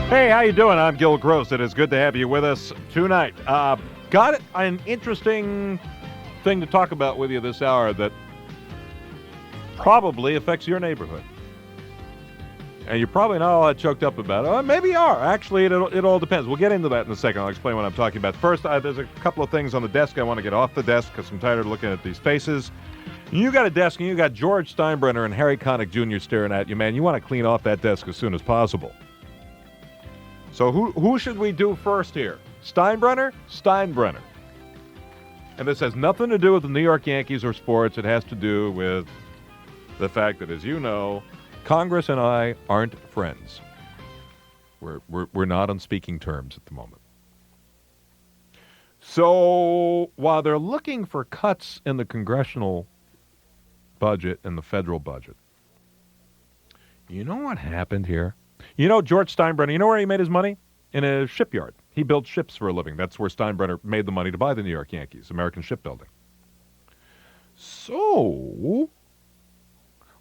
Hey, how you doing? I'm Gill Gross. It is good to have you with us tonight. Got an interesting thing to talk about with you this hour that probably affects your neighborhood. And you're probably not all that choked up about it. Or maybe you are. Actually, it all depends. We'll get into that in a second. I'll explain what I'm talking about. First, there's a couple of things on the desk I want to get off the desk because I'm tired of looking at these faces. You got a desk and you got George Steinbrenner and Harry Connick Jr. staring at you, man. You want to clean off that desk as soon as possible. So who should we do first here? Steinbrenner? Steinbrenner. And this has nothing to do with the New York Yankees or sports. It has to do with the fact that, as you know, Congress and I aren't friends. We're not on speaking terms at the moment. So while they're looking for cuts in the congressional budget and the federal budget, you know what happened here? You know George Steinbrenner, you know where he made his money? In a shipyard. He built ships for a living. That's where Steinbrenner made the money to buy the New York Yankees, American Shipbuilding. So,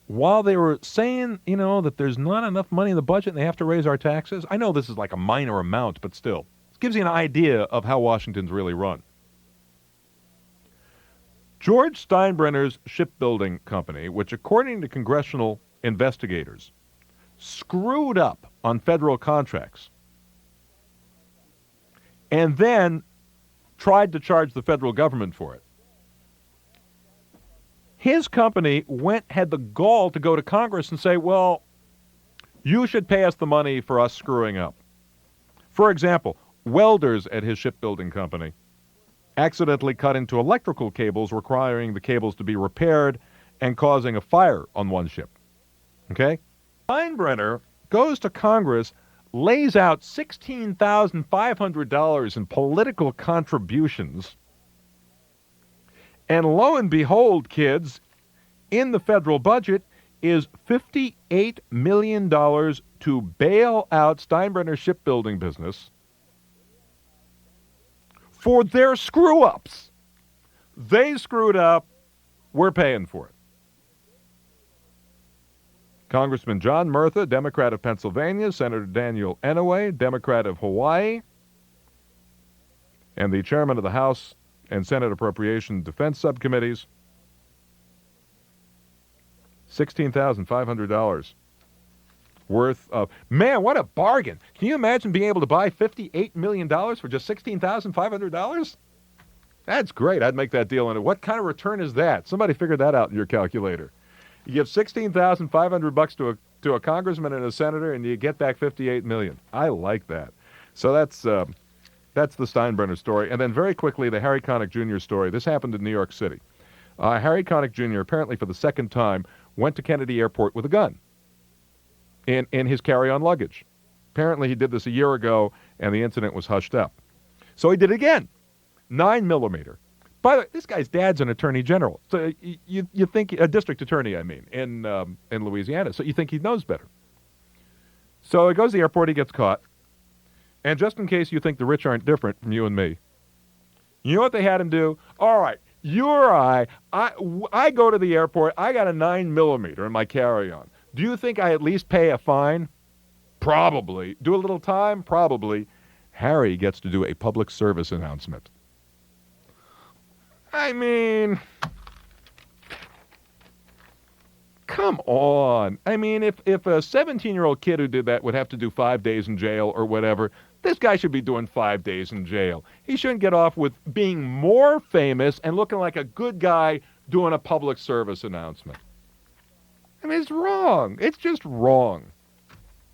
while they were saying, that there's not enough money in the budget and they have to raise our taxes, I know this is like a minor amount, but still, it gives you an idea of how Washington's really run. George Steinbrenner's shipbuilding company, which according to congressional investigators, screwed up on federal contracts and then tried to charge the federal government for it. His company had the gall to go to Congress and say, well, you should pay us the money for us screwing up. For example, welders at his shipbuilding company accidentally cut into electrical cables, requiring the cables to be repaired and causing a fire on one ship. Okay? Steinbrenner goes to Congress, lays out $16,500 in political contributions, and lo and behold, kids, in the federal budget is $58 million to bail out Steinbrenner's shipbuilding business for their screw-ups. They screwed up. We're paying for it. Congressman John Murtha, Democrat of Pennsylvania, Senator Daniel Inouye, Democrat of Hawaii, and the chairman of the House and Senate Appropriation Defense Subcommittees, $16,500 worth of... Man, what a bargain. Can you imagine being able to buy $58 million for just $16,500? That's great. I'd make that deal. And what kind of return is that? Somebody figured that out in your calculator. You give $16,500 to a congressman and a senator, and you get back $58 million. I like that. So that's the Steinbrenner story. And then very quickly, the Harry Connick Jr. story. This happened in New York City. Harry Connick Jr., apparently for the second time, went to Kennedy Airport with a gun in his carry-on luggage. Apparently he did this a year ago, and the incident was hushed up. So he did it again. 9mm. By the way, this guy's dad's an attorney general. So you think, a district attorney, in Louisiana. So you think he knows better. So he goes to the airport, he gets caught. And just in case you think the rich aren't different from you and me, you know what they had him do? All right, you or I go to the airport, I got a 9mm in my carry-on. Do you think I at least pay a fine? Probably. Do a little time? Probably. Harry gets to do a public service announcement. I mean, come on. I mean, if a 17-year-old kid who did that would have to do 5 days in jail or whatever, this guy should be doing 5 days in jail. He shouldn't get off with being more famous and looking like a good guy doing a public service announcement. I mean, it's wrong. It's just wrong.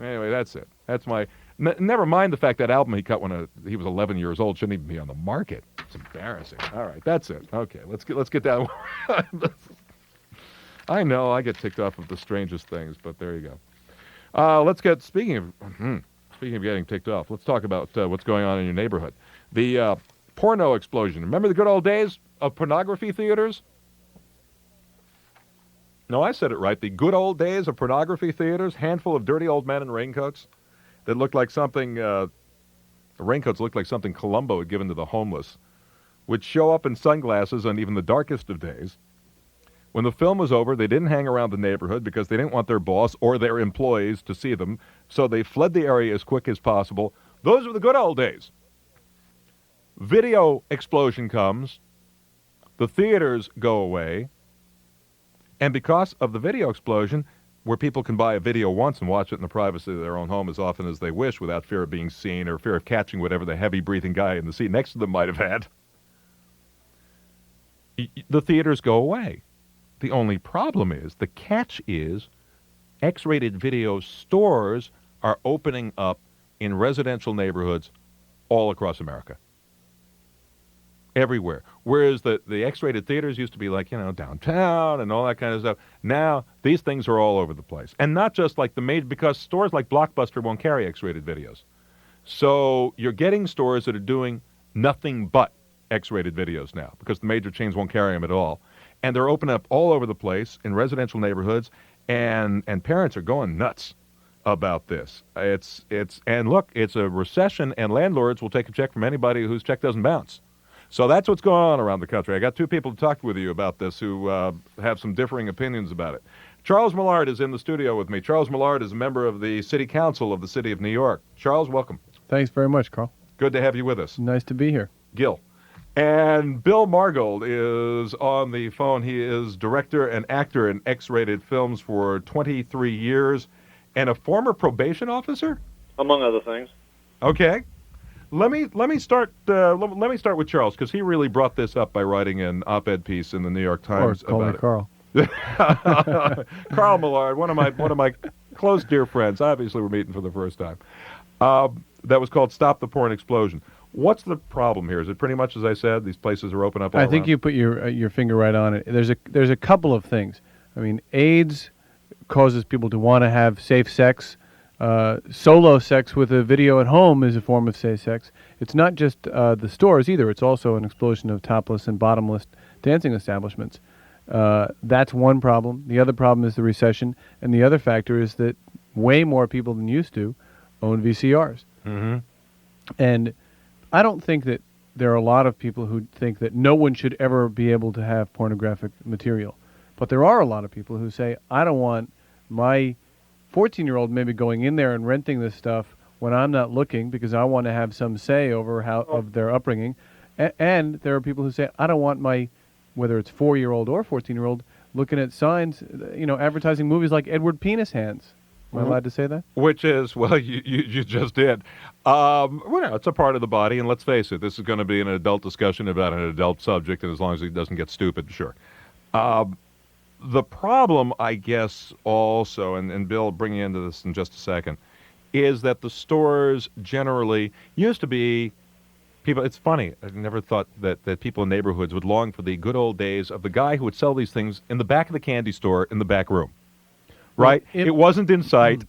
Anyway, that's it. That's my... Never mind the fact that album he cut when he was 11 years old shouldn't even be on the market. It's embarrassing. All right, that's it. Okay, let's get down. I know I get ticked off of the strangest things, but there you go. Let's get speaking of getting ticked off. Let's talk about what's going on in your neighborhood. The porno explosion. Remember the good old days of pornography theaters? No, I said it right. The good old days of pornography theaters. Handful of dirty old men in raincoats that looked like something. The raincoats looked like something Columbo had given to the homeless, would show up in sunglasses on even the darkest of days. When the film was over, they didn't hang around the neighborhood because they didn't want their boss or their employees to see them, so they fled the area as quick as possible. Those were the good old days. Video explosion comes, the theaters go away, and because of the video explosion, where people can buy a video once and watch it in the privacy of their own home as often as they wish without fear of being seen or fear of catching whatever the heavy-breathing guy in the seat next to them might have had, the theaters go away. The only problem is, the catch is, X-rated video stores are opening up in residential neighborhoods all across America. Everywhere. Whereas the X-rated theaters used to be like, downtown and all that kind of stuff. Now, these things are all over the place. And not just like because stores like Blockbuster won't carry X-rated videos. So you're getting stores that are doing nothing but X-rated videos now because the major chains won't carry them at all. And they're opening up all over the place in residential neighborhoods, and parents are going nuts about this. And look, it's a recession, and landlords will take a check from anybody whose check doesn't bounce. So that's what's going on around the country. I got two people to talk with you about this who have some differing opinions about it. Charles Millard is in the studio with me. Charles Millard is a member of the City Council of the City of New York. Charles, welcome. Thanks very much, Carl. Good to have you with us. Nice to be here. Gil. And Bill Margold is on the phone. He is director and actor in X-rated films for 23 years and a former probation officer? Among other things. Okay. Let me start with Charles, because he really brought this up by writing an op-ed piece in the New York Times or call about me Carl. Carl Millard, one of my close dear friends. Obviously, we're meeting for the first time. That was called "Stop the Porn Explosion." What's the problem here? Is it pretty much as I said? These places are open up all I think around? you put your finger right on it. There's a couple of things. I mean, AIDS causes people to want to have safe sex. Solo sex with a video at home is a form of safe sex. It's not just the stores either. It's also an explosion of topless and bottomless dancing establishments. That's one problem. The other problem is the recession. And the other factor is that way more people than used to own VCRs. Mm-hmm. And I don't think that there are a lot of people who think that no one should ever be able to have pornographic material. But there are a lot of people who say, I don't want my 14-year-old maybe going in there and renting this stuff when I'm not looking because I want to have some say over of their upbringing. And there are people who say, I don't want my, whether it's 4-year-old or 14-year-old, looking at signs, advertising movies like Edward Penis Hands. Am I allowed to say that? Which is, well, you just did. It's a part of the body, and let's face it, this is going to be an adult discussion about an adult subject, and as long as it doesn't get stupid, sure. The problem, I guess, also, and Bill, bring you into this in just a second, is that the stores generally used to be people. It's funny. I never thought that people in neighborhoods would long for the good old days of the guy who would sell these things in the back of the candy store in the back room. Right? Well, it wasn't in sight.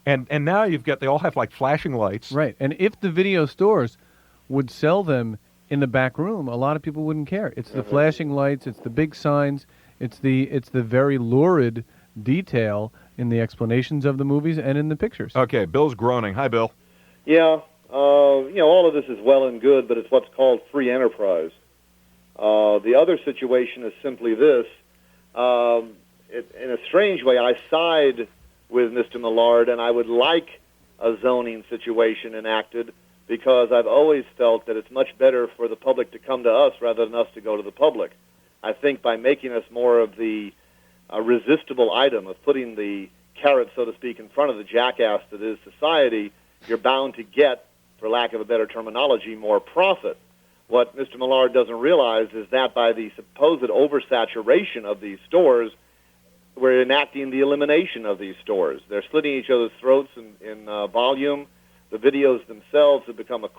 And now they all have like flashing lights. Right. And if the video stores would sell them in the back room, a lot of people wouldn't care. It's the flashing lights, it's the big signs, it's the very lurid detail in the explanations of the movies and in the pictures. Okay, Bill's groaning. Hi, Bill. Yeah, all of this is well and good, but it's what's called free enterprise. The other situation is simply this. In a strange way, I side with Mr. Millard, and I would like a zoning situation enacted because I've always felt that it's much better for the public to come to us rather than us to go to the public. I think by making us more of the resistible item of putting the carrot, so to speak, in front of the jackass that is society, you're bound to get, for lack of a better terminology, more profit. What Mr. Millard doesn't realize is that by the supposed oversaturation of these stores, we're enacting the elimination of these stores. They're slitting each other's throats in volume. The videos themselves have become a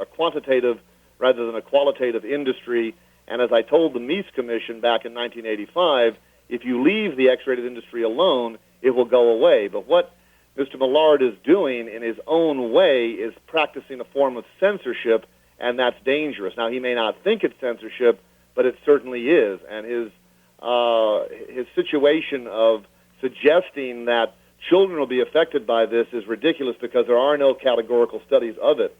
quantitative rather than a qualitative industry. And as I told the Meese Commission back in 1985, if you leave the X-rated industry alone, it will go away. But what Mr. Millard is doing in his own way is practicing a form of censorship, and that's dangerous. Now, he may not think it's censorship, but it certainly is. And his situation of suggesting that children will be affected by this is ridiculous because there are no categorical studies of it.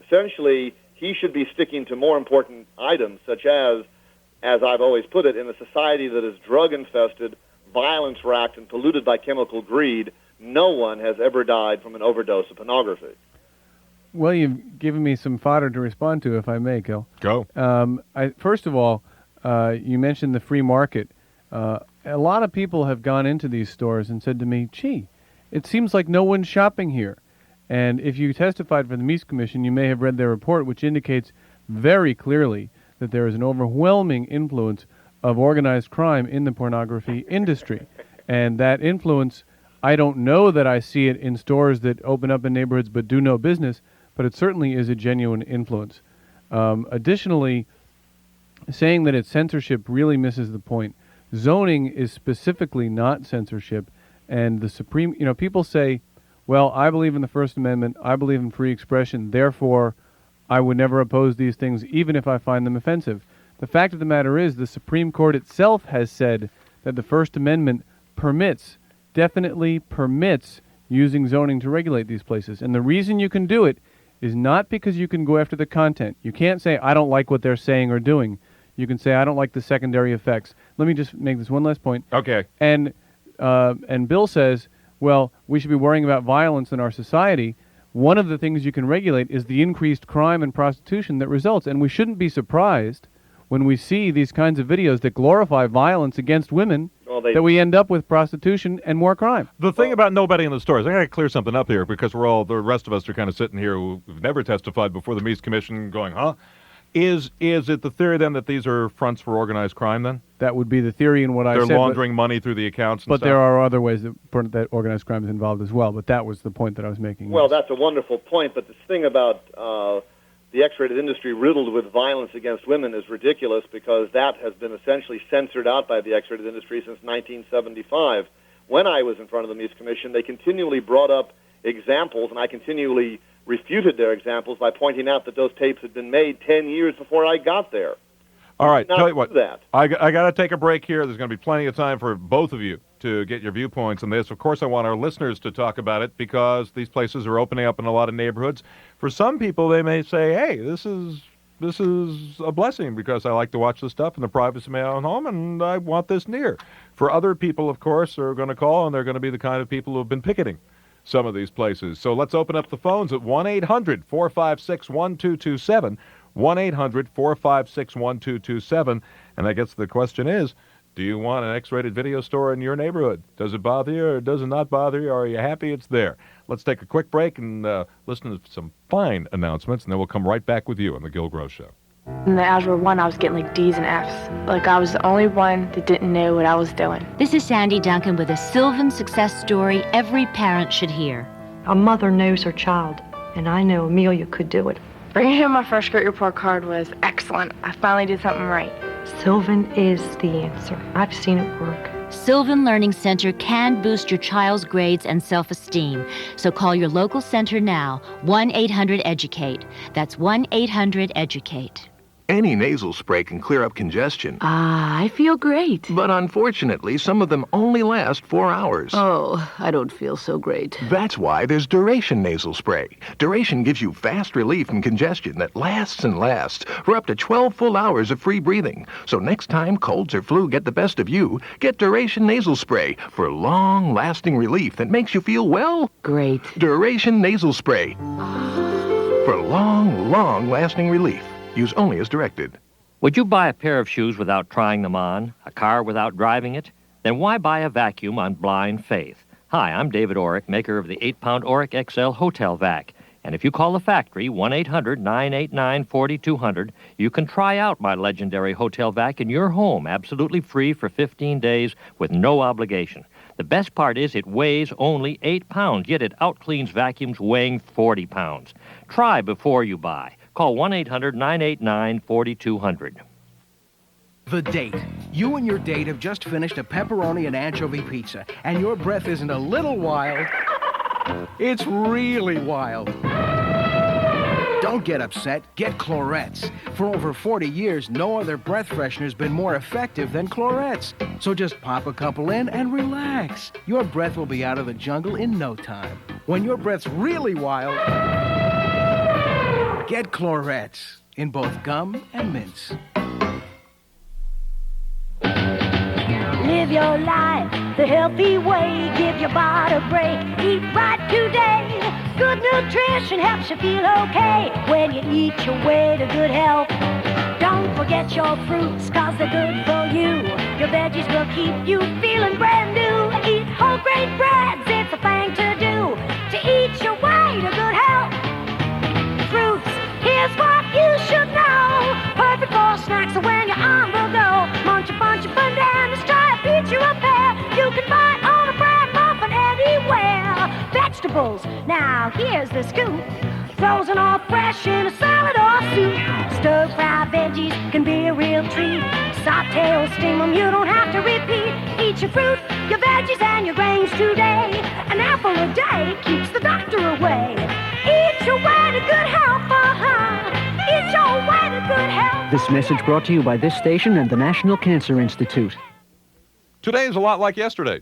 Essentially, he should be sticking to more important items, such as as I've always put it, in a society that is drug-infested, violence-racked, and polluted by chemical greed, no one has ever died from an overdose of pornography. Well, you've given me some fodder to respond to, if I may, Gil. Go. First of all, you mentioned the free market. A lot of people have gone into these stores and said to me, gee, it seems like no one's shopping here. And if you testified for the Meese Commission, you may have read their report, which indicates very clearly that there is an overwhelming influence of organized crime in the pornography industry. And that influence, I don't know that I see it in stores that open up in neighborhoods but do no business, but it certainly is a genuine influence. Additionally, saying that it's censorship really misses the point. Zoning is specifically not censorship, and the Supreme, people say, well, I believe in the First Amendment, I believe in free expression, therefore I would never oppose these things even if I find them offensive. The fact of the matter is the Supreme Court itself has said that the First Amendment definitely permits using zoning to regulate these places. And the reason you can do it is not because you can go after the content. You can't say, I don't like what they're saying or doing. You can say, I don't like the secondary effects. Let me just make this one last point. Okay. And Bill says, well, we should be worrying about violence in our society. One of the things you can regulate is the increased crime and prostitution that results. And we shouldn't be surprised when we see these kinds of videos that glorify violence against women, that we end up with prostitution and more crime. The thing about nobody in the stores, I got to clear something up here because the rest of us are kind of sitting here who've never testified before the Meese Commission going, huh? Is it the theory then that these are fronts for organized crime then? That would be the theory in what I said. They're laundering money through the accounts and but stuff? There are other ways that organized crime is involved as well, but that was the point that I was making. Well, that's a wonderful point, but this thing about the X-rated industry riddled with violence against women is ridiculous because that has been essentially censored out by the X-rated industry since 1975. When I was in front of the Meese Commission, they continually brought up examples, and I continually refuted their examples by pointing out that those tapes had been made 10 years before I got there. All right, Not tell you what, that. I got to take a break here. There's going to be plenty of time for both of you to get your viewpoints on this. Of course, I want our listeners to talk about it because these places are opening up in a lot of neighborhoods. For some people, they may say, hey, this is a blessing because I like to watch this stuff in the privacy of my own home, and I want this near. For other people, of course, are going to call, and they're going to be the kind of people who have been picketing some of these places. So let's open up the phones at 1-800-456-1227, 1-800-456-1227. And I guess the question is, do you want an X-rated video store in your neighborhood? Does it bother you or does it not bother you? Or are you happy it's there? Let's take a quick break and listen to some fine announcements, and then we'll come right back with you on The Gill Gross Show. In the Algebra 1, I was getting like D's and F's. Like I was the only one that didn't know what I was doing. This is Sandy Duncan with a Sylvan success story every parent should hear. A mother knows her child, and I know Amelia could do it. Bringing home my first great report card was excellent. I finally did something right. Sylvan is the answer. I've seen it work. Sylvan Learning Center can boost your child's grades and self-esteem. So call your local center now, 1-800-EDUCATE. That's 1-800-EDUCATE. Any nasal spray can clear up congestion. I feel great. But unfortunately, some of them only last 4 hours. Oh, I don't feel so great. That's why there's Duration nasal spray. Duration gives you fast relief from congestion that lasts and lasts for up to 12 full hours of free breathing. So next time colds or flu get the best of you, get Duration nasal spray for long-lasting relief that makes you feel, well, great. Duration nasal spray for long-lasting relief. Use only as directed. Would you buy a pair of shoes without trying them on? A car without driving it? Then why buy a vacuum on blind faith? Hi, I'm David Orrick, maker of the 8-pound Orrick XL Hotel Vac. And if you call the factory, 1-800-989-4200, you can try out my legendary Hotel Vac in your home, absolutely free for 15 days with no obligation. The best part is it weighs only 8 pounds, yet it outcleans vacuums weighing 40 pounds. Try before you buy. Call 1-800-989-4200. The date. You and your date have just finished a pepperoni and anchovy pizza, and your breath isn't a little wild. It's really wild. Don't get upset. Get Clorettes. For over 40 years, no other breath freshener's been more effective than Clorettes. So just pop a couple in and relax. Your breath will be out of the jungle in no time. When your breath's really wild, get Clorettes in both gum and mints. Live your life the healthy way. Give your body a break. Eat right today. Good nutrition helps you feel okay when you eat your way to good health. Don't forget your fruits, cause they're good for you. Your veggies will keep you feeling brand new. Eat whole grain breads, it's a thing to do. To eat your way to good health. Fruits, here's what you should know. Perfect for snacks when you're on the go. Munch a bunch of bananas, try a peach or a pear. You can buy on a bread muffin anywhere. Vegetables, now here's the scoop. Frozen or fresh in a salad or soup. Stir-fry veggies can be a real treat. Saute or steam them, you don't have to repeat. Eat your fruit, your veggies, and your grains today. An apple a day keeps the doctor away. Eat your way to good health, Eat your way to good health. This message brought to you by this station and the National Cancer Institute. Today is a lot like yesterday.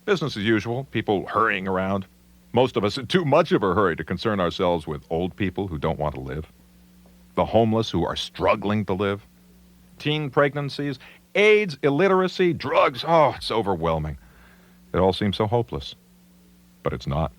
Business as usual, people hurrying around. Most of us in too much of a hurry to concern ourselves with old people who don't want to live, the homeless who are struggling to live, teen pregnancies, AIDS, illiteracy, drugs. Oh, it's overwhelming. It all seems so hopeless. But it's not.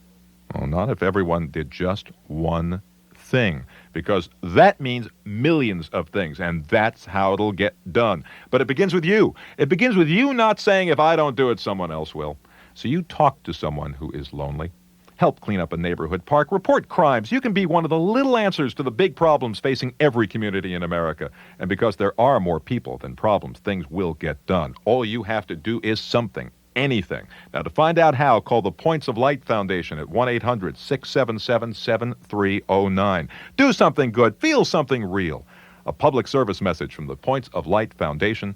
Well, not if everyone did just one thing, because that means millions of things, and that's how it'll get done. But it begins with you. It begins with you not saying, if I don't do it, someone else will. So you talk to someone who is lonely. Help clean up a neighborhood park. Report crimes. You can be one of the little answers to the big problems facing every community in America. And because there are more people than problems, things will get done. All you have to do is something. Anything. Now, to find out how, call the Points of Light Foundation at 1-800-677-7309. Do something good. Feel something real. A public service message from the Points of Light Foundation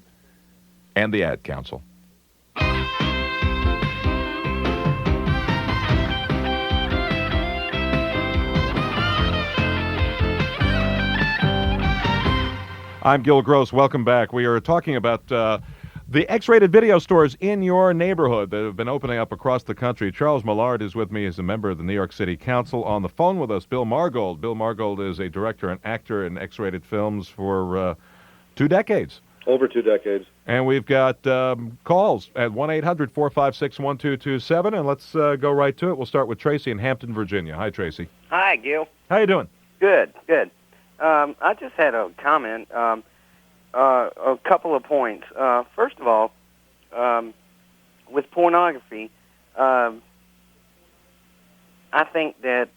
and the Ad Council. I'm Gill Gross. Welcome back. We are talking about the X-rated video stores in your neighborhood that have been opening up across the country. Charles Millard is with me as a member of the New York City Council. On the phone with us, Bill Margold. Bill Margold is a director and actor in X-rated films for 2 decades. Over 2 decades. And we've got calls at 1-800-456-1227, and let's go right to it. We'll start with Tracy in Hampton, Virginia. Hi, Tracy. Hi, Gil. How you doing? Good, good. I just had a comment, a couple of points. First of all, with pornography, I think that,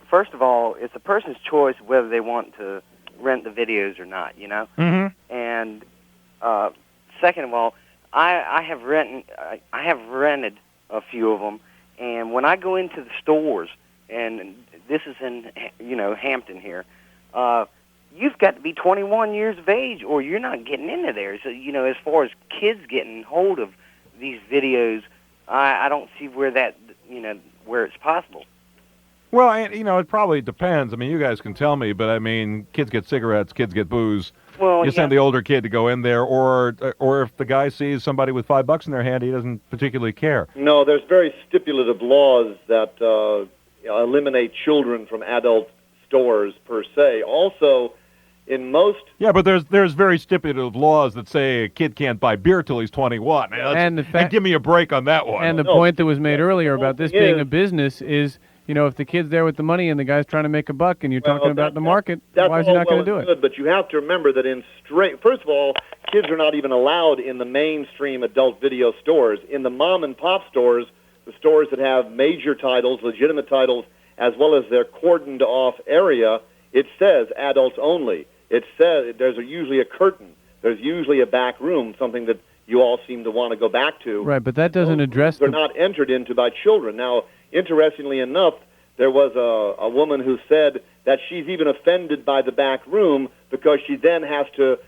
first of all, it's a person's choice whether they want to rent the videos or not, you know? Mm-hmm. And second of all, I have rented a few of them, and when I go into the stores, and this is in, Hampton here, you've got to be 21 years of age or you're not getting into there. So, as far as kids getting hold of these videos, I don't see where that, where it's possible. Well, it probably depends. I mean, you guys can tell me, but I mean, kids get cigarettes, kids get booze. Well, you send the older kid to go in there, or if the guy sees somebody with $5 in their hand, he doesn't particularly care. No, there's very stipulative laws that eliminate children from adult stores per se. Also, in most... Yeah, but there's very stipulative laws that say a kid can't buy beer till he's 21. And give me a break on that one. And the point that was made earlier about this being a business is, if the kid's there with the money and the guy's trying to make a buck and you're talking about the market, why is he not going to do it? Good, but you have to remember that first of all, kids are not even allowed in the mainstream adult video stores. In the mom and pop stores, the stores that have major titles, legitimate titles, as well as their cordoned off area, it says adults only. It says there's usually a curtain. There's usually a back room, something that you all seem to want to go back to. Right, but that doesn't address... They're not entered into by children. Now, interestingly enough, there was a woman who said that she's even offended by the back room because she then has to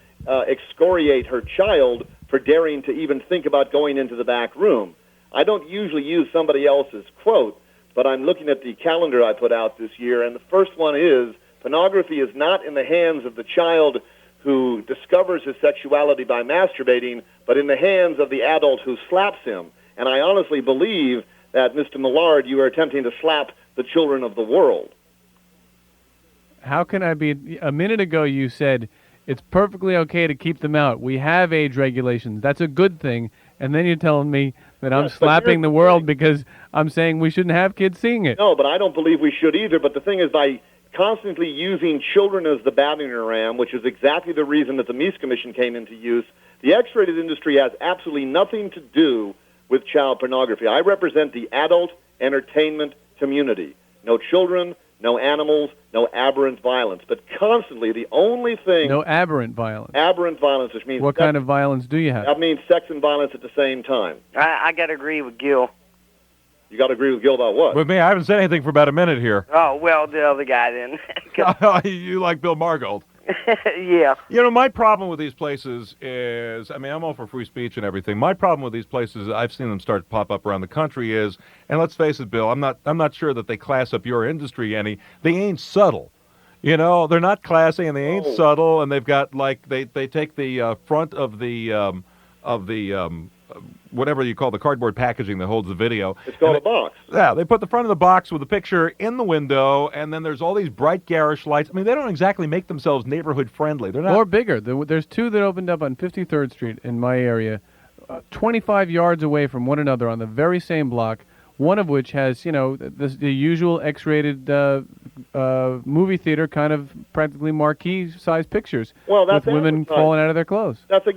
excoriate her child for daring to even think about going into the back room. I don't usually use somebody else's quote, but I'm looking at the calendar I put out this year, and the first one is, pornography is not in the hands of the child who discovers his sexuality by masturbating, but in the hands of the adult who slaps him. And I honestly believe that, Mr. Millard, you are attempting to slap the children of the world. How can I be... A minute ago you said it's perfectly okay to keep them out. We have age regulations. That's a good thing. And then you're telling me that I'm slapping the world because I'm saying we shouldn't have kids seeing it. No, but I don't believe we should either. But the thing is, by constantly using children as the battering ram, which is exactly the reason that the Meese Commission came into use, the X-rated industry has absolutely nothing to do with child pornography. I represent the adult entertainment community. No children, no animals, no aberrant violence. But constantly, the only thing... No aberrant violence. Aberrant violence, which means... What kind of violence do you have? That means sex and violence at the same time. I got to agree with Gill. You got to agree with Gill about what? With me, I haven't said anything for about a minute here. Oh, well, the other guy then. You like Bill Margold. Yeah. You know, my problem with these places is, I mean, I'm all for free speech and everything. My problem with these places, I've seen them start to pop up around the country is, and let's face it, Bill, I'm not sure that they class up your industry any. They ain't subtle. You know, they're not classy and they ain't subtle, and they've got like they take the front of the whatever you call the cardboard packaging that holds the video. It's called a box. Yeah, they put the front of the box with the picture in the window, and then there's all these bright garish lights. I mean, they don't exactly make themselves neighborhood friendly. They're not. Or bigger. There's two that opened up on 53rd Street in my area, 25 yards away from one another on the very same block. One of which has, you know, the usual X-rated movie theater kind of practically marquee-sized pictures with women falling out of their clothes. That's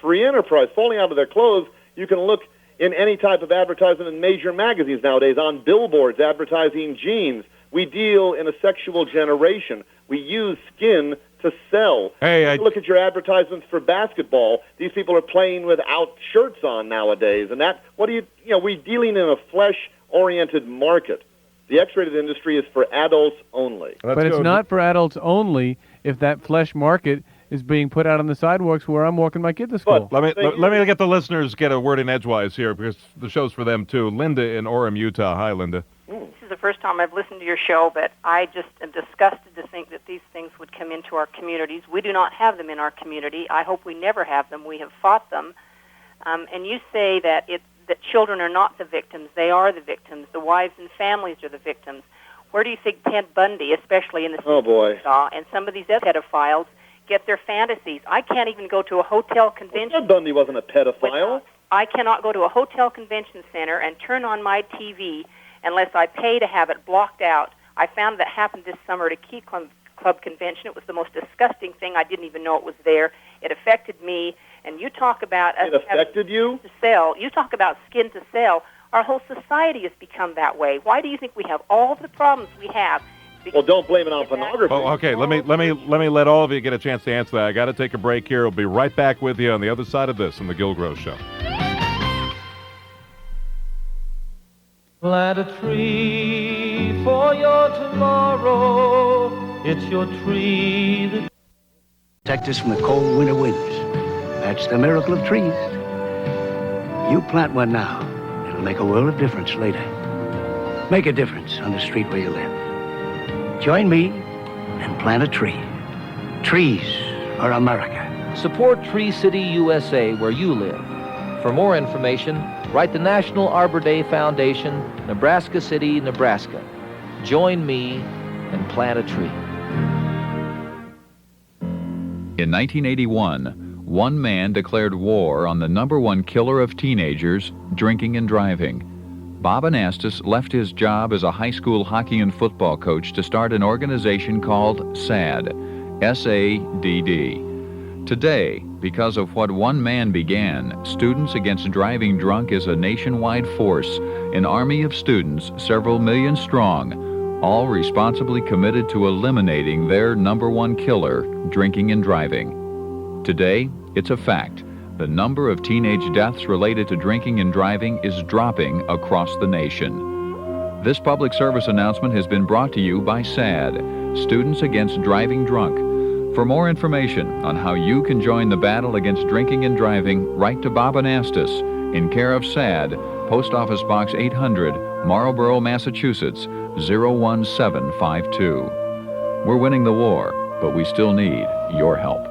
free enterprise. Falling out of their clothes, you can look in any type of advertisement in major magazines nowadays, on billboards advertising jeans. We deal in a sexual generation. We use skin to sell. Hey, look at your advertisements for basketball. These people are playing without shirts on nowadays, and we're dealing in a flesh-oriented market. The X-rated industry is for adults only. But it's not for adults only if that flesh market is being put out on the sidewalks where I'm walking my kid to school. Let me get the listeners get a word in edgewise here because the show's for them too. Linda in Orem, Utah. Hi, Linda. This is the first time I've listened to your show, but I just am disgusted to think that these things would come into our communities. We do not have them in our community. I hope we never have them. We have fought them. And you say that children are not the victims. They are the victims. The wives and families are the victims. Where do you think Ted Bundy, especially in the and some of these other pedophiles, get their fantasies? I can't even go to a hotel convention. Ted Bundy wasn't a pedophile. I cannot go to a hotel convention center and turn on my TV unless I pay to have it blocked out. I found that happened this summer at a Key Club convention. It was the most disgusting thing. I didn't even know it was there. It affected me. And you talk about us affected you? To sell. You talk about skin to sell. Our whole society has become that way. Why do you think we have all the problems we have? Well, don't blame it on pornography. Oh, okay, let me let all of you get a chance to answer that. I got to take a break here. We'll be right back with you on the other side of this on the Gill Gross Show. Plant a tree for your tomorrow. It's your tree that protect us from the cold winter winds. That's the miracle of trees. You plant one now, it'll make a world of difference later. Make a difference on the street where you live. Join me and plant a tree. Trees for America. Support Tree City USA where you live. For more information, write the National Arbor Day Foundation, Nebraska City, Nebraska. Join me and plant a tree. In 1981, one man declared war on the #1 killer of teenagers, drinking and driving. Bob Anastas left his job as a high school hockey and football coach to start an organization called SADD, S-A-D-D. Today, because of what one man began, Students Against Driving Drunk is a nationwide force, an army of students, several million strong, all responsibly committed to eliminating their #1 killer, drinking and driving. Today, it's a fact. The number of teenage deaths related to drinking and driving is dropping across the nation. This public service announcement has been brought to you by SADD, Students Against Driving Drunk. For more information on how you can join the battle against drinking and driving, write to Bob Anastas, in care of SADD, Post Office Box 800, Marlborough, Massachusetts, 01752. We're winning the war, but we still need your help.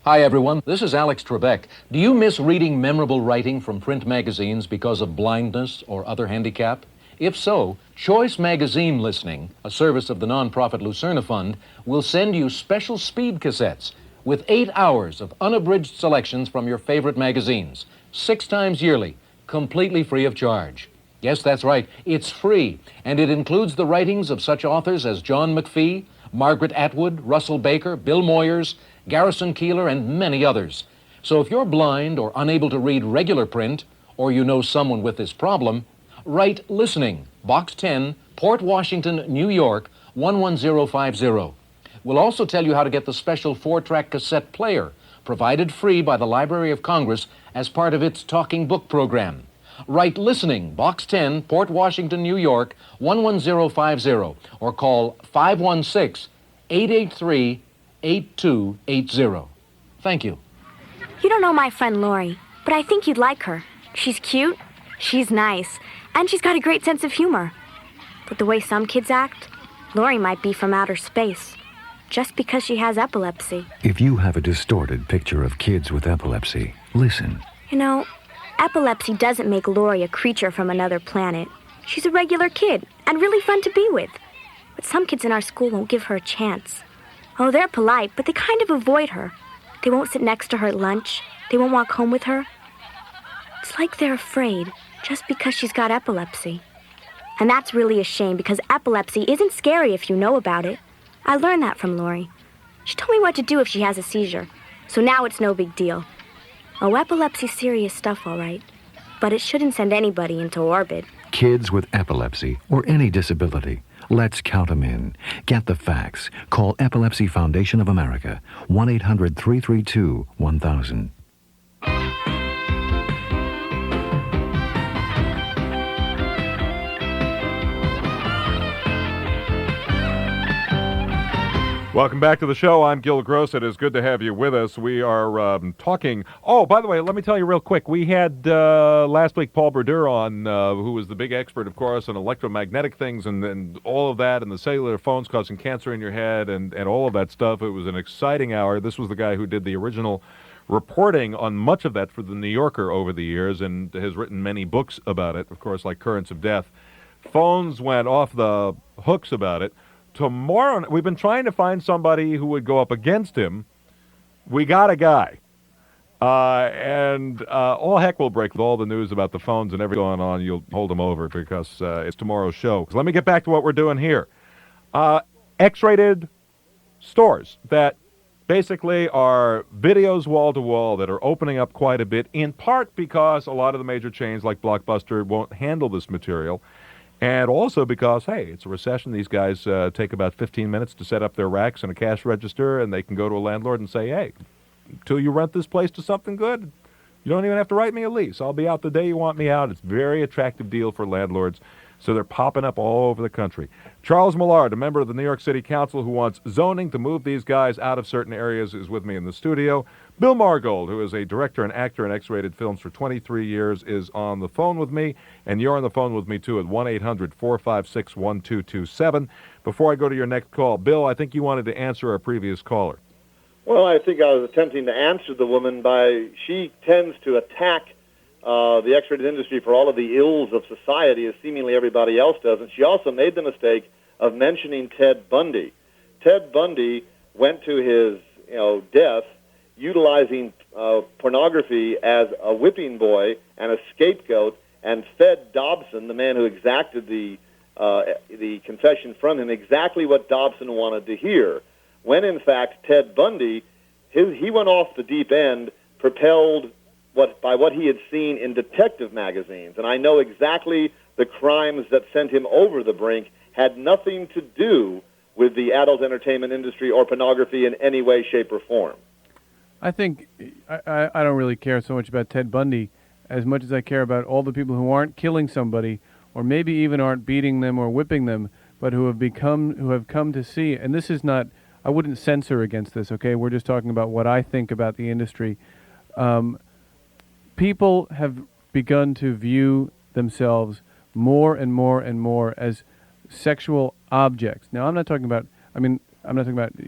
Hi, everyone. This is Alex Trebek. Do you miss reading memorable writing from print magazines because of blindness or other handicap? If so, Choice Magazine Listening, a service of the nonprofit Lucerna Fund, will send you special speed cassettes with 8 hours of unabridged selections from your favorite magazines, 6 times yearly, completely free of charge. Yes, that's right, it's free, and it includes the writings of such authors as John McPhee, Margaret Atwood, Russell Baker, Bill Moyers, Garrison Keillor, and many others. So if you're blind or unable to read regular print, or you know someone with this problem, write Listening, Box 10, Port Washington, New York, 11050. We'll also tell you how to get the special 4-track cassette player, provided free by the Library of Congress as part of its Talking Book program. Write Listening, Box 10, Port Washington, New York, 11050, or call 516-883-8280. Thank you. You don't know my friend Lori, but I think you'd like her. She's cute, she's nice, and she's got a great sense of humor. But the way some kids act, Lori might be from outer space, just because she has epilepsy. If you have a distorted picture of kids with epilepsy, listen. You know, epilepsy doesn't make Lori a creature from another planet. She's a regular kid, and really fun to be with. But some kids in our school won't give her a chance. Oh, they're polite, but they kind of avoid her. They won't sit next to her at lunch. They won't walk home with her. It's like they're afraid, just because she's got epilepsy. And that's really a shame, because epilepsy isn't scary if you know about it. I learned that from Lori. She told me what to do if she has a seizure, so now it's no big deal. Oh, epilepsy's serious stuff, all right. But it shouldn't send anybody into orbit. Kids with epilepsy or any disability, let's count them in. Get the facts. Call Epilepsy Foundation of America, 1-800-332-1000. Welcome back to the show. I'm Gill Gross. It is good to have you with us. We are talking... Oh, by the way, let me tell you real quick. We had last week Paul Brodeur on, who was the big expert, of course, on electromagnetic things and all of that, and the cellular phones causing cancer in your head and all of that stuff. It was an exciting hour. This was the guy who did the original reporting on much of that for the New Yorker over the years and has written many books about it, of course, like Currents of Death. Phones went off the hooks about it. Tomorrow, we've been trying to find somebody who would go up against him. We got a guy. And all heck will break with all the news about the phones and everything going on. You'll hold him over because it's tomorrow's show. So let me get back to what we're doing here. X-rated stores that basically are videos wall-to-wall that are opening up quite a bit, in part because a lot of the major chains like Blockbuster won't handle this material. And also because, hey, it's a recession. These guys take about 15 minutes to set up their racks and a cash register, and they can go to a landlord and say, hey, until you rent this place to something good, you don't even have to write me a lease. I'll be out the day you want me out. It's a very attractive deal for landlords. So they're popping up all over the country. Charles Millard, a member of the New York City Council who wants zoning to move these guys out of certain areas, is with me in the studio. Bill Margold, who is a director and actor in X-rated films for 23 years, is on the phone with me. And you're on the phone with me, too, at 1-800-456-1227. Before I go to your next call, Bill, I think you wanted to answer our previous caller. Well, I think I was attempting to answer the woman by, she tends to attack the X-rated industry for all of the ills of society, as seemingly everybody else does. And she also made the mistake of mentioning Ted Bundy. Ted Bundy went to his death utilizing pornography as a whipping boy and a scapegoat, and fed Dobson, the man who exacted the confession from him, exactly what Dobson wanted to hear. When, in fact, Ted Bundy, he went off the deep end, propelled by what he had seen in detective magazines. And I know exactly the crimes that sent him over the brink had nothing to do with the adult entertainment industry or pornography in any way, shape, or form. I think I don't really care so much about Ted Bundy as much as I care about all the people who aren't killing somebody, or maybe even aren't beating them or whipping them, but who have come to see. And this is not, I wouldn't censor against this, okay? We're just talking about what I think about the industry. People have begun to view themselves more and more and more as sexual objects. Now, I'm not talking about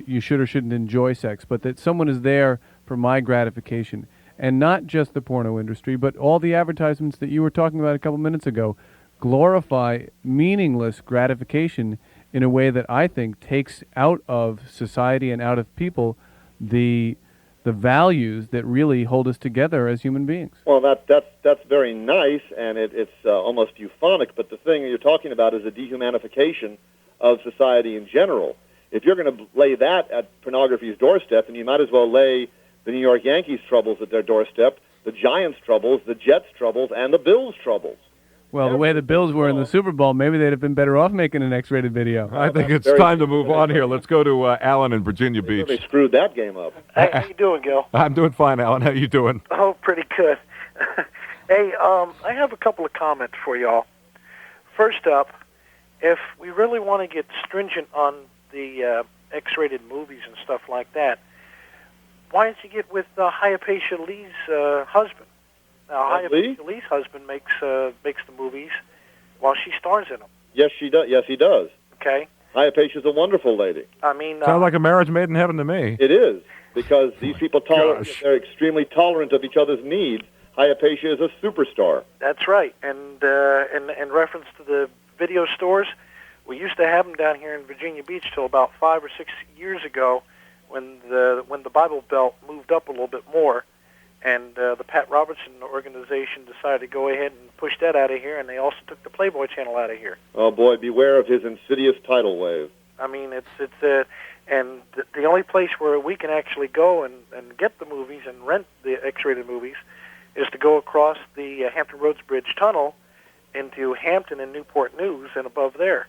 you should or shouldn't enjoy sex, but that someone is there for my gratification. And not just the porno industry, but all the advertisements that you were talking about a couple minutes ago. glorify meaningless gratification in a way that I think takes out of society and out of people the values that really hold us together as human beings. Well, that's very nice, and it's almost euphonic. But the thing you're talking about is a dehumanification of society in general. If you're going to lay that at pornography's doorstep, then you might as well lay the New York Yankees' troubles at their doorstep, the Giants' troubles, the Jets' troubles, and the Bills' troubles. Well, the way the Bills were in the Super Bowl, maybe they'd have been better off making an X-rated video. I think it's time to move on here. Let's go to Alan in Virginia Beach. They screwed that game up. Hey, how you doing, Gil? I'm doing fine, Alan. How you doing? Oh, pretty good. Hey, I have a couple of comments for y'all. First up, if we really want to get stringent on the X-rated movies and stuff like that, why don't you get with Hypatia Lee's husband? Now, Hypatia Lee's husband makes the movies while she stars in them. Yes, she does. Yes, he does. Okay. Hypatia's a wonderful lady. I mean, sounds like a marriage made in heaven to me. It is, because these people they're extremely tolerant of each other's needs. Hypatia is a superstar. That's right. And in reference to the video stores, we used to have them down here in Virginia Beach till about 5 or 6 years ago, when the Bible Belt moved up a little bit more, and the Pat Robertson organization decided to go ahead and push that out of here, and they also took the Playboy channel out of here. Oh boy, beware of his insidious tidal wave. I mean, and the only place where we can actually go and get the movies and rent the X-rated movies is to go across the Hampton Roads Bridge Tunnel into Hampton and Newport News and above there.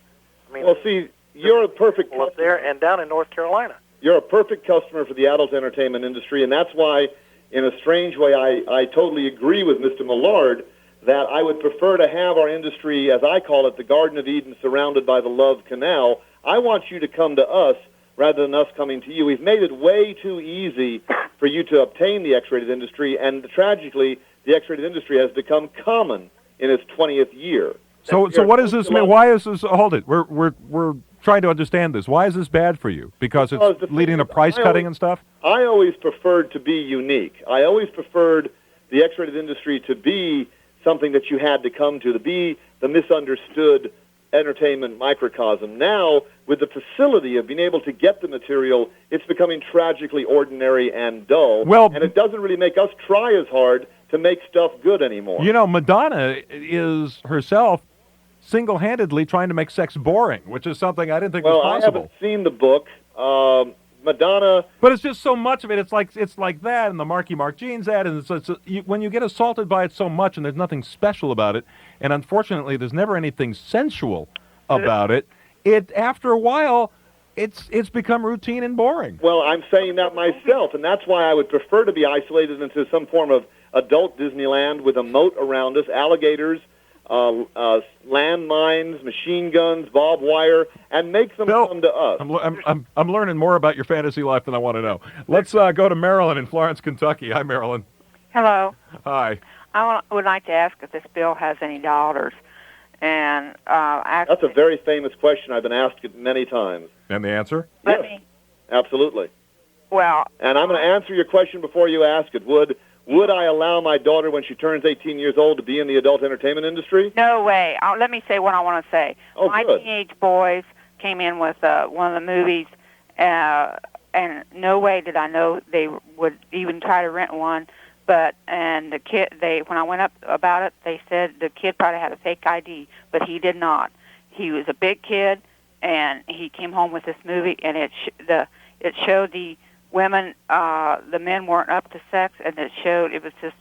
I mean, well, see, you're a perfect up there and down in North Carolina. You're a perfect customer for the adult entertainment industry, and that's why, in a strange way, I totally agree with Mr. Millard that I would prefer to have our industry, as I call it, the Garden of Eden surrounded by the Love Canal. I want you to come to us rather than us coming to you. We've made it way too easy for you to obtain the X-rated industry, and tragically, the X-rated industry has become common in its 20th year. So what does this mean? Why is this? Hold it. We're trying to understand this. Why is this bad for you? Because it's leading to price cutting and stuff? I always preferred to be unique. I always preferred the X-rated industry to be something that you had to come to be the misunderstood entertainment microcosm. Now, with the facility of being able to get the material, it's becoming tragically ordinary and dull. Well, and it doesn't really make us try as hard to make stuff good anymore. You know, Madonna is herself single-handedly trying to make sex boring, which is something I didn't think was possible. I haven't seen the book. Madonna, but it's just so much of it. It's like that, and the Marky Mark Jeans ad, and when you get assaulted by it so much, and there's nothing special about it, and unfortunately, there's never anything sensual about it. After a while, it's become routine and boring. Well, I'm saying that myself, and that's why I would prefer to be isolated into some form of adult Disneyland with a moat around us, alligators, landmines, machine guns, barbed wire, and make them come to us. I'm learning more about your fantasy life than I want to know. Let's go to Marilyn in Florence, Kentucky. Hi, Marilyn. Hello. Hi. I would like to ask if this bill has any dollars. And that's a very famous question. I've been asked it many times. And the answer? Yes, absolutely. Well, and I'm going to answer your question before you ask it. Would I allow my daughter, when she turns 18 years old, to be in the adult entertainment industry? No way. Let me say what I want to say. My good. teenage boys came in with one of the movies, and no way did I know they would even try to rent one. And the kid, when I went up about it, they said the kid probably had a fake ID, but he did not. He was a big kid, and he came home with this movie, and it showed the women, the men weren't up to sex, and it was this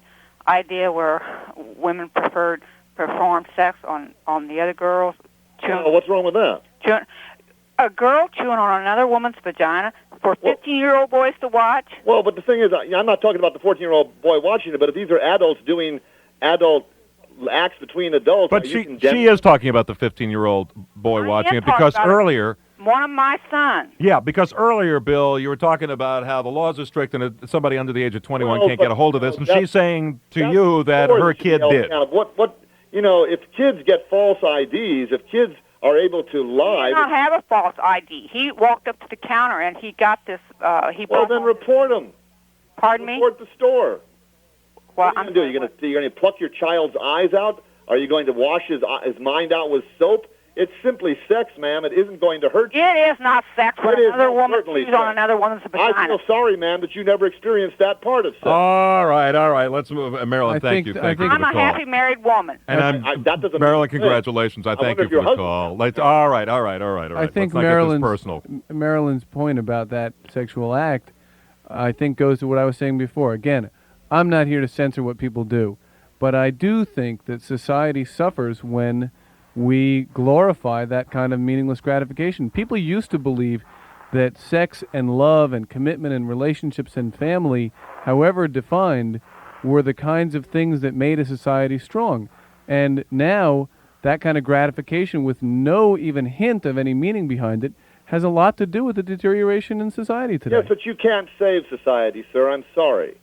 idea where women performed sex on the other girls. What's wrong with that? A girl chewing on another woman's vagina for 15-year-old boys to watch? Well, but the thing is, I'm not talking about the 14-year-old boy watching it, but if these are adults doing adult acts between adults... But she is talking about the 15-year-old boy watching it, because earlier... One of my sons. Yeah, because earlier, Bill, you were talking about how the laws are strict and somebody under the age of 21 can't get a hold of this, and she's saying to you that her kid did. If kids get false IDs, if kids are able to lie... He did not have a false ID. He walked up to the counter and he got this... then report him. Pardon me? Report the store. Well, what are you going to do? You're going to pluck your child's eyes out Are you going to wash his mind out with soap? It's simply sex, ma'am. It isn't going to hurt you. It is not sex when It is another woman certainly chews on sex. another woman's vagina. I feel sorry, ma'am, that you never experienced that part of sex. All right. Let's move. Marilyn, thank you for the I'm a call. happy married woman. And that doesn't Marilyn, make sense. congratulations. I thank wonder you if your for the husband- call. All right. I think Let's not get this personal. Marilyn's point about that sexual act, I think, goes to what I was saying before. Again, I'm not here to censor what people do, but I do think that society suffers when we glorify that kind of meaningless gratification. People used to believe that sex and love and commitment and relationships and family, however defined, were the kinds of things that made a society strong. And now that kind of gratification with no even hint of any meaning behind it has a lot to do with the deterioration in society today. Yes, but you can't save society, sir. I'm sorry.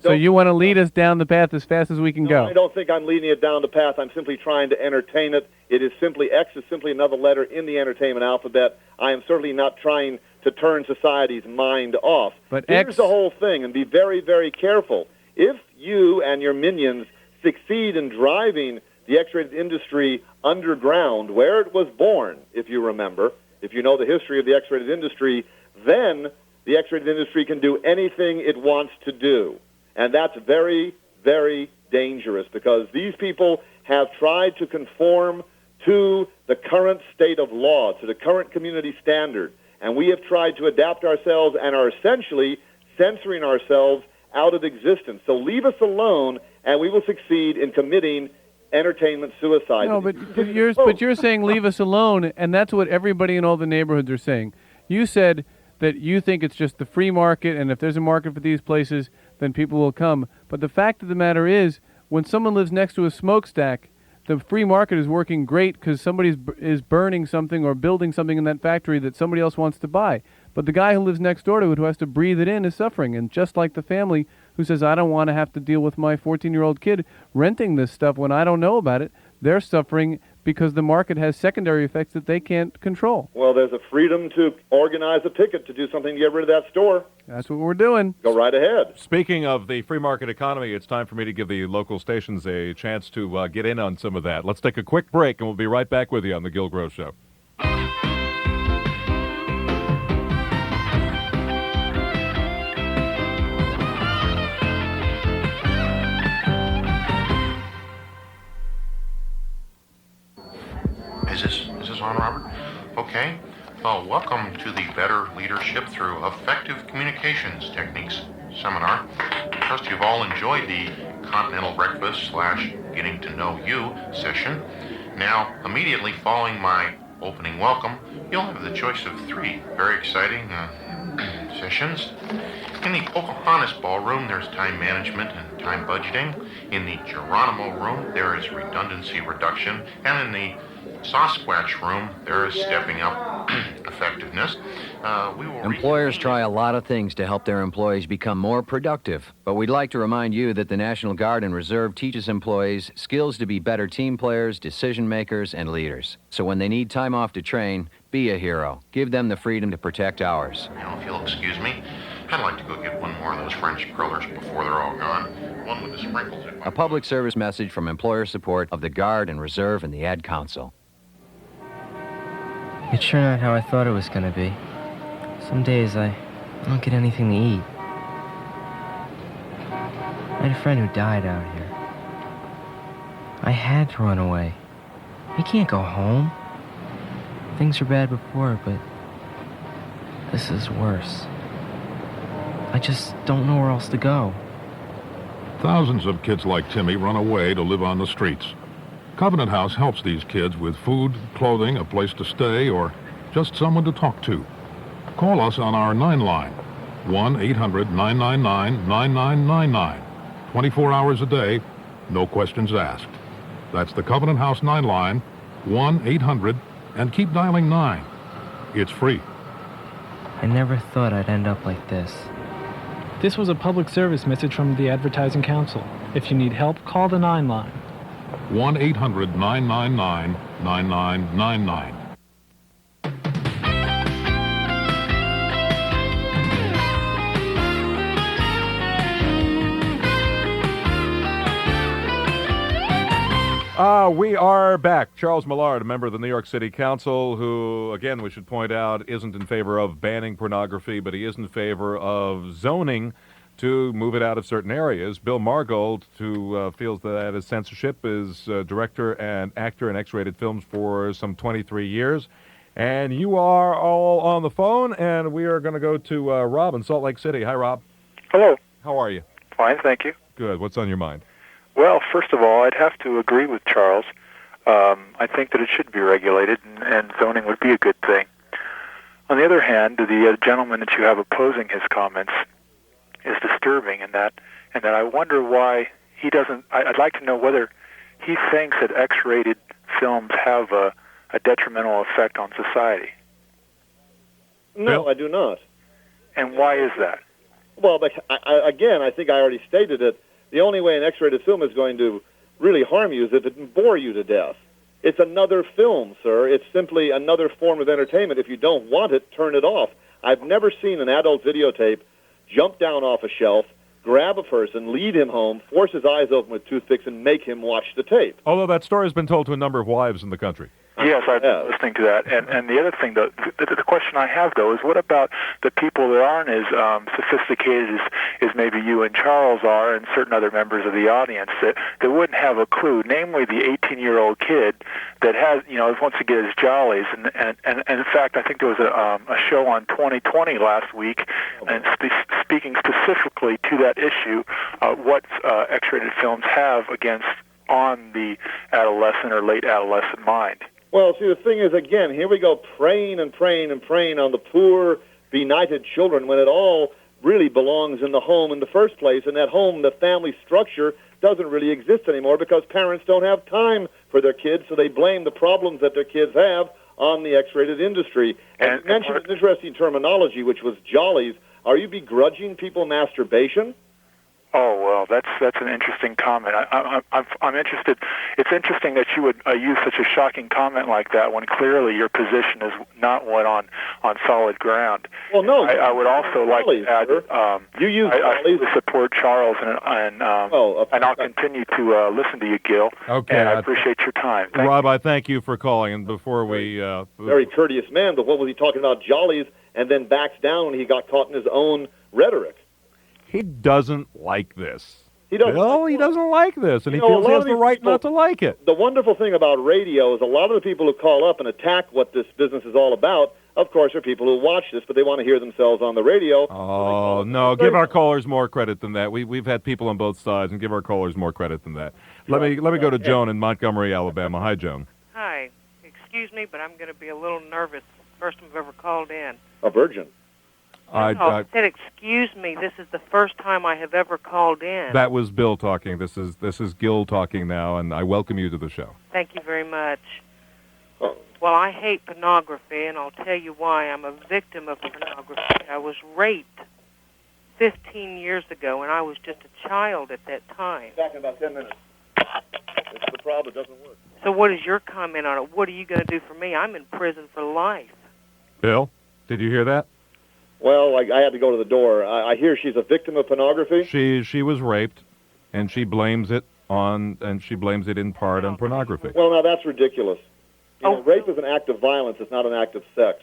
So you want to lead us down the path as fast as we can go? I don't think I'm leading it down the path. I'm simply trying to entertain it. It is simply, X is simply another letter in the entertainment alphabet. I am certainly not trying to turn society's mind off. But here's X- the whole thing, and be very, very careful. If you and your minions succeed in driving the X-rated industry underground, where it was born, if you remember, if you know the history of the X-rated industry, then the X-rated industry can do anything it wants to do. And that's very, very dangerous because these people have tried to conform to the current state of law, to the current community standard. And we have tried to adapt ourselves and are essentially censoring ourselves out of existence. So leave us alone, and we will succeed in committing entertainment suicide. No, but you're saying leave us alone, and that's what everybody in all the neighborhoods are saying. You said that you think it's just the free market, and if there's a market for these places, then people will come. But the fact of the matter is, when someone lives next to a smokestack, the free market is working great because somebody is burning something or building something in that factory that somebody else wants to buy. But the guy who lives next door to it, who has to breathe it in, is suffering. And just like the family who says, I don't want to have to deal with my 14-year-old kid renting this stuff when I don't know about it, they're suffering because the market has secondary effects that they can't control. Well, there's a freedom to organize a picket to do something to get rid of that store. That's what we're doing. Go right ahead. Speaking of the free market economy, it's time for me to give the local stations a chance to get in on some of that. Let's take a quick break, and we'll be right back with you on The Gill Gross Show. Is this on, Robert? Okay. Well, welcome to the Better Leadership Through Effective Communications Techniques seminar. I trust you've all enjoyed the Continental Breakfast / Getting to Know You session. Now, immediately following my opening welcome, you'll have the choice of 3 very exciting sessions. In the Pocahontas Ballroom, there's time management and time budgeting. In the Geronimo Room, there is redundancy reduction. And in the Sasquatch Room, there is stepping up effectiveness. Employers try a lot of things to help their employees become more productive, but we'd like to remind you that the National Guard and Reserve teaches employees skills to be better team players, decision makers, and leaders. So when they need time off to train, be a hero. Give them the freedom to protect ours. Now, if you'll excuse me, I'd like to go get one more of those French curlers before they're all gone. One with the sprinkles. A public service message from employer support of the Guard and Reserve and the Ad Council. It's sure not how I thought it was going to be. Some days I don't get anything to eat. I had a friend who died out here. I had to run away. We can't go home. Things were bad before, but this is worse. I just don't know where else to go. Thousands of kids like Timmy run away to live on the streets. Covenant House helps these kids with food, clothing, a place to stay, or just someone to talk to. Call us on our 9 line, 1-800-999-9999. 24 hours a day, no questions asked. That's the Covenant House 9 line, 1-800, and keep dialing 9. It's free. I never thought I'd end up like this. This was a public service message from the Advertising Council. If you need help, call the 9 line. 1-800-999-9999. We are back. Charles Millard, a member of the New York City Council, who, again, we should point out, isn't in favor of banning pornography, but he is in favor of zoning to move it out of certain areas. Bill Margold, who feels that is censorship, is director and actor in X-rated films for some 23 years. And you are all on the phone, and we are going to go to Rob in Salt Lake City. Hi, Rob. Hello. How are you? Fine, thank you. Good. What's on your mind? Well, first of all, I'd have to agree with Charles. I think that it should be regulated, and zoning would be a good thing. On the other hand, the gentleman that you have opposing his comments is disturbing in that I wonder why he doesn't. I'd like to know whether he thinks that X-rated films have a detrimental effect on society. No, I do not. And why is that? Well, but again, I think I already stated it. The only way an X-rated film is going to really harm you is if it bore you to death. It's another film, sir. It's simply another form of entertainment. If you don't want it, turn it off. I've never seen an adult videotape jump down off a shelf, grab a person, lead him home, force his eyes open with toothpicks, and make him watch the tape. Although that story has been told to a number of wives in the country. Yes, I've been listening to that. And the other thing, the question I have, though, is what about the people that aren't as sophisticated as maybe you and Charles are and certain other members of the audience that wouldn't have a clue, namely the 18-year-old kid that has, wants to get his jollies. And in fact, I think there was a show on 2020 last week, and speaking specifically to that issue, what X-rated films have on the adolescent or late adolescent mind. Well, see, the thing is, again, here we go preying and preying and preying on the poor, benighted children when it all really belongs in the home in the first place. And that home, the family structure, doesn't really exist anymore because parents don't have time for their kids, so they blame the problems that their kids have on the X-rated industry. And you mentioned an interesting terminology, which was jollies. Are you begrudging people masturbation? Oh, well, that's an interesting comment. I'm interested. It's interesting that you would use such a shocking comment like that when clearly your position is not one on solid ground. Well, no. I would also like to add I fully support Charles, and I'll continue to listen to you, Gill. Okay. And I appreciate your time. Thank Rob, I thank you for calling. And before we... Very courteous man, but what was he talking about jollies and then backs down when he got caught in his own rhetoric? He doesn't like this. He doesn't. No, he doesn't like this, and he feels he has the right not to like it. The wonderful thing about radio is a lot of the people who call up and attack what this business is all about, of course, are people who watch this, but they want to hear themselves on the radio. Oh, no, give our callers more credit than that. We've had people on both sides, and give our callers more credit than that. Let me go to Joan in Montgomery, Alabama. Hi, Joan. Hi. Excuse me, but I'm going to be a little nervous. First time I've ever called in. A virgin. I said, excuse me, this is the first time I have ever called in. That was Bill talking. This is Gill talking now, and I welcome you to the show. Thank you very much. Well, I hate pornography, and I'll tell you why. I'm a victim of pornography. I was raped 15 years ago, and I was just a child at that time. Back in about 10 minutes. That's the problem. It doesn't work. So what is your comment on it? What are you going to do for me? I'm in prison for life. Bill, did you hear that? Well, I had to go to the door. I hear she's a victim of pornography. She was raped, and she blames it in part on pornography. Well, now that's ridiculous. Rape is an act of violence. It's not an act of sex.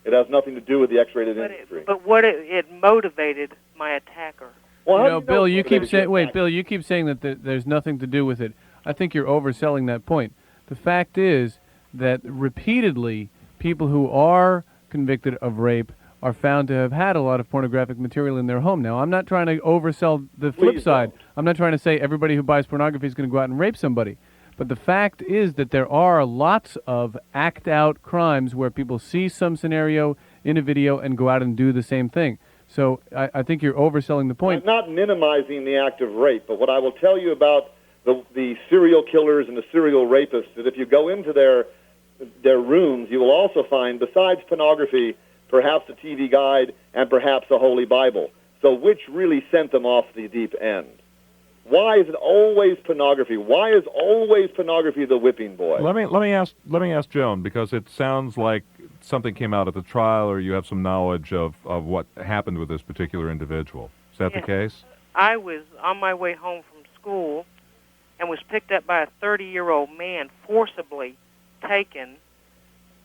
It has nothing to do with the X-rated industry. But what it motivated my attacker. Well, Bill, you keep saying Bill, you keep saying that there's nothing to do with it. I think you're overselling that point. The fact is that repeatedly people who are convicted of rape are found to have had a lot of pornographic material in their home. Now, I'm not trying to oversell the flip side. I'm not trying to say everybody who buys pornography is going to go out and rape somebody. But the fact is that there are lots of act-out crimes where people see some scenario in a video and go out and do the same thing. So I think you're overselling the point. I'm not minimizing the act of rape, but what I will tell you about the serial killers and the serial rapists is if you go into their rooms, you will also find, besides pornography, perhaps a TV guide, and perhaps a Holy Bible. So which really sent them off the deep end? Why is it always pornography? Why is always pornography the whipping boy? Let me ask Joan, because it sounds like something came out at the trial, or you have some knowledge of what happened with this particular individual. Is that the case? I was on my way home from school, and was picked up by a 30-year-old man, forcibly taken,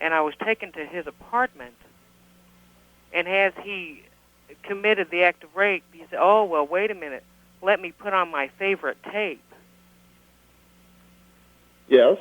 and I was taken to his apartment. And as he committed the act of rape, he said, "Oh, well, wait a minute. Let me put on my favorite tape." Yes.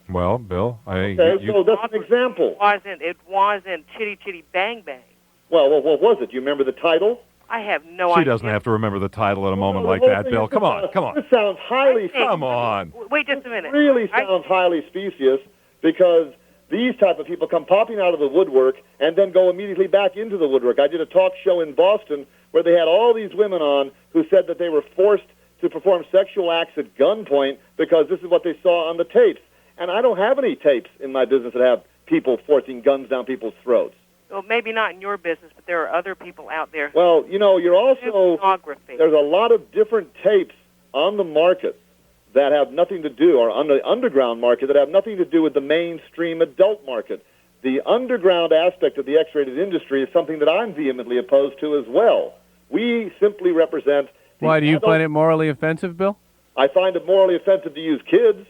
Well, Bill, Okay, so that's an example. It wasn't Chitty Chitty Bang Bang. Well, what was it? Do you remember the title? I have no She idea. doesn't have to remember the title at a moment the like whole that, thing Bill. is Come on, come on. This sounds highly... Come on. Wait just a minute. Really sounds highly specious, because these type of people come popping out of the woodwork and then go immediately back into the woodwork. I did a talk show in Boston where they had all these women on who said that they were forced to perform sexual acts at gunpoint because this is what they saw on the tapes. And I don't have any tapes in my business that have people forcing guns down people's throats. Well, maybe not in your business, but there are other people out there. Well, you know, you're also... Pornography. There's a lot of different tapes on the market that have nothing to do, or on the underground market, that have nothing to do with the mainstream adult market. The underground aspect of the X-rated industry is something that I'm vehemently opposed to as well. We simply represent... Why, do you find it morally offensive, Bill? I find it morally offensive to use kids.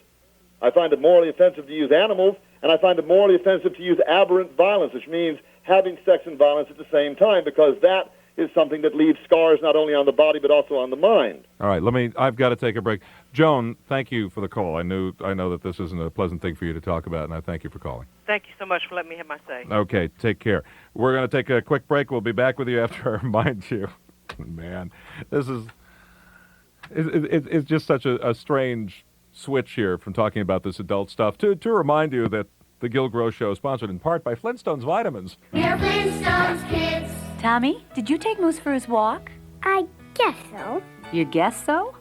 I find it morally offensive to use animals. And I find it morally offensive to use aberrant violence, which means having sex and violence at the same time, because that is something that leaves scars not only on the body but also on the mind. All right, I've got to take a break. Joan, thank you for the call. I know that this isn't a pleasant thing for you to talk about, and I thank you for calling. Thank you so much for letting me have my say. Okay, take care. We're going to take a quick break. We'll be back with you after I remind you. Man, this is... It's just such a strange switch here from talking about this adult stuff to remind you that the Gill Gross Show is sponsored in part by Flintstones Vitamins. We're Flintstones kids. Tommy, did you take Moose for his walk? I guess so. You guess so?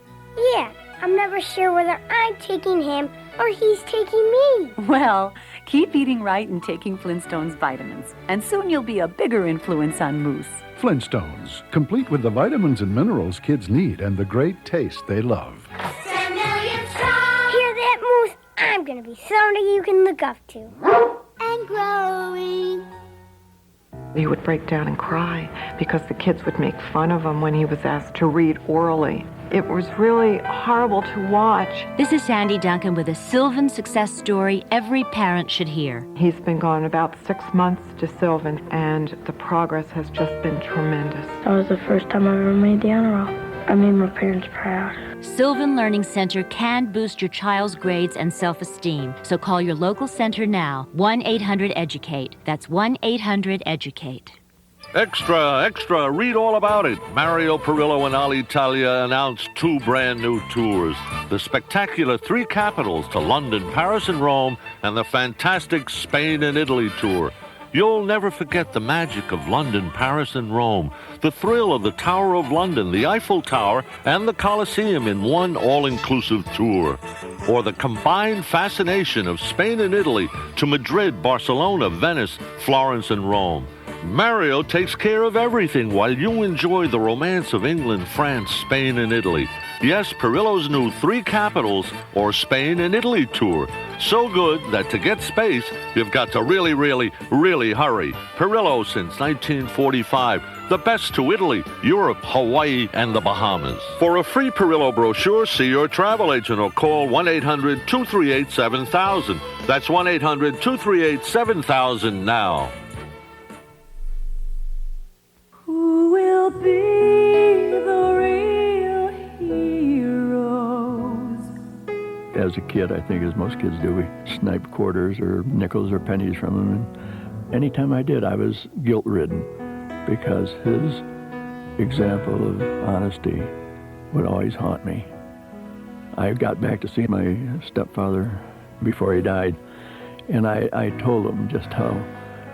Yeah, I'm never sure whether I'm taking him or he's taking me. Well, keep eating right and taking Flintstones vitamins, and soon you'll be a bigger influence on Moose. Flintstones, complete with the vitamins and minerals kids need and the great taste they love. 10 million strong. Hear that, Moose? I'm going to be somebody you can look up to. And growing. He would break down and cry because the kids would make fun of him when he was asked to read orally. It was really horrible to watch. This is Sandy Duncan with a Sylvan success story every parent should hear. He's been gone about 6 months to Sylvan, and the progress has just been tremendous. That was the first time I ever made the honor roll. I made my parents proud. Sylvan Learning Center can boost your child's grades and self-esteem. So call your local center now, 1-800-EDUCATE. That's 1-800-EDUCATE. Extra, extra, read all about it. Mario Perillo and Alitalia announced 2 brand new tours. The spectacular 3 capitals to London, Paris, and Rome, and the fantastic Spain and Italy tour. You'll never forget the magic of London, Paris, and Rome, the thrill of the Tower of London, the Eiffel Tower, and the Colosseum in one all-inclusive tour. Or the combined fascination of Spain and Italy to Madrid, Barcelona, Venice, Florence, and Rome. Mario takes care of everything while you enjoy the romance of England, France, Spain, and Italy. Yes, Perillo's new 3 capitals or Spain and Italy tour. So good that to get space, you've got to really, really, really hurry. Perillo since 1945. The best to Italy, Europe, Hawaii, and the Bahamas. For a free Perillo brochure, see your travel agent or call 1-800-238-7000. That's 1-800-238-7000 now. Who will be the real heroes? As a kid, I think, as most kids do, we sniped quarters or nickels or pennies from him. And anytime I did, I was guilt-ridden because his example of honesty would always haunt me. I got back to see my stepfather before he died, and I told him just how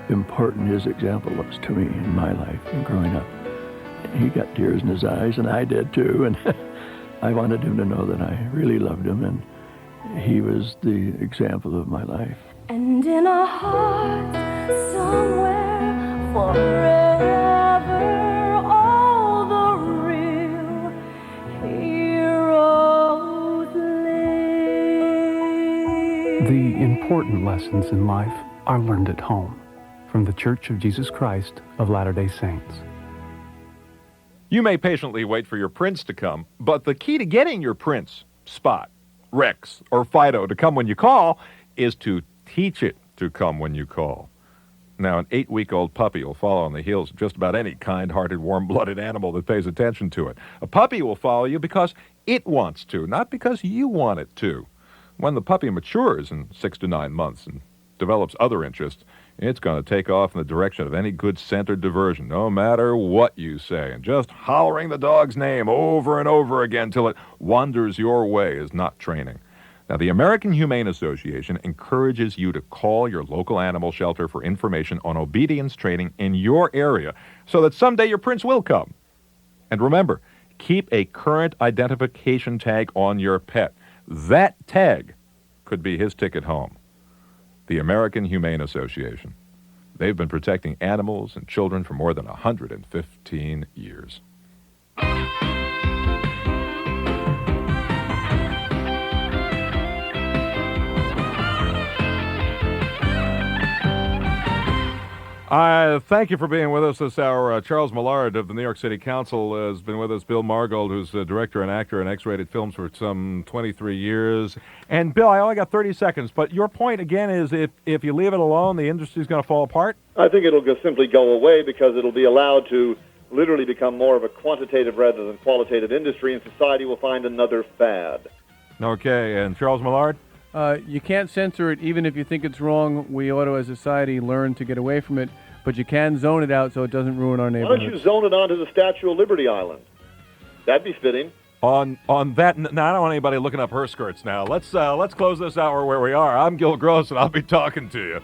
important his example was to me in my life and growing up. He got tears in his eyes, and I did too, and I wanted him to know that I really loved him, and he was the example of my life. And in our hearts, somewhere, forever, all the real heroes live. The important lessons in life are learned at home. From the Church of Jesus Christ of Latter-day Saints. You may patiently wait for your prince to come, but the key to getting your prince Spot, Rex, or Fido to come when you call is to teach it to come when you call. Now, an 8-week-old puppy will follow on the heels of just about any kind-hearted, warm-blooded animal that pays attention to it. A puppy will follow you because it wants to, not because you want it to. When the puppy matures in 6 to 9 months and develops other interests, it's going to take off in the direction of any good centered diversion, no matter what you say. And just hollering the dog's name over and over again till it wanders your way is not training. Now, the American Humane Association encourages you to call your local animal shelter for information on obedience training in your area so that someday your prince will come. And remember, keep a current identification tag on your pet. That tag could be his ticket home. The American Humane Association. They've been protecting animals and children for more than 115 years. Thank you for being with us this hour. Charles Millard of the New York City Council has been with us. Bill Margold, who's a director and actor in X-rated films for some 23 years. And, Bill, I only got 30 seconds, but your point, again, is if you leave it alone, the industry's going to fall apart? I think it'll simply go away because it'll be allowed to literally become more of a quantitative rather than qualitative industry, and society will find another fad. Okay, and Charles Millard? You can't censor it even if you think it's wrong. We ought to, as a society, learn to get away from it. But you can zone it out so it doesn't ruin our neighborhood. Why don't you zone it onto the Statue of Liberty Island? That'd be fitting. On that, now I don't want anybody looking up her skirts now. Let's close this hour where we are. I'm Gill Gross, and I'll be talking to you.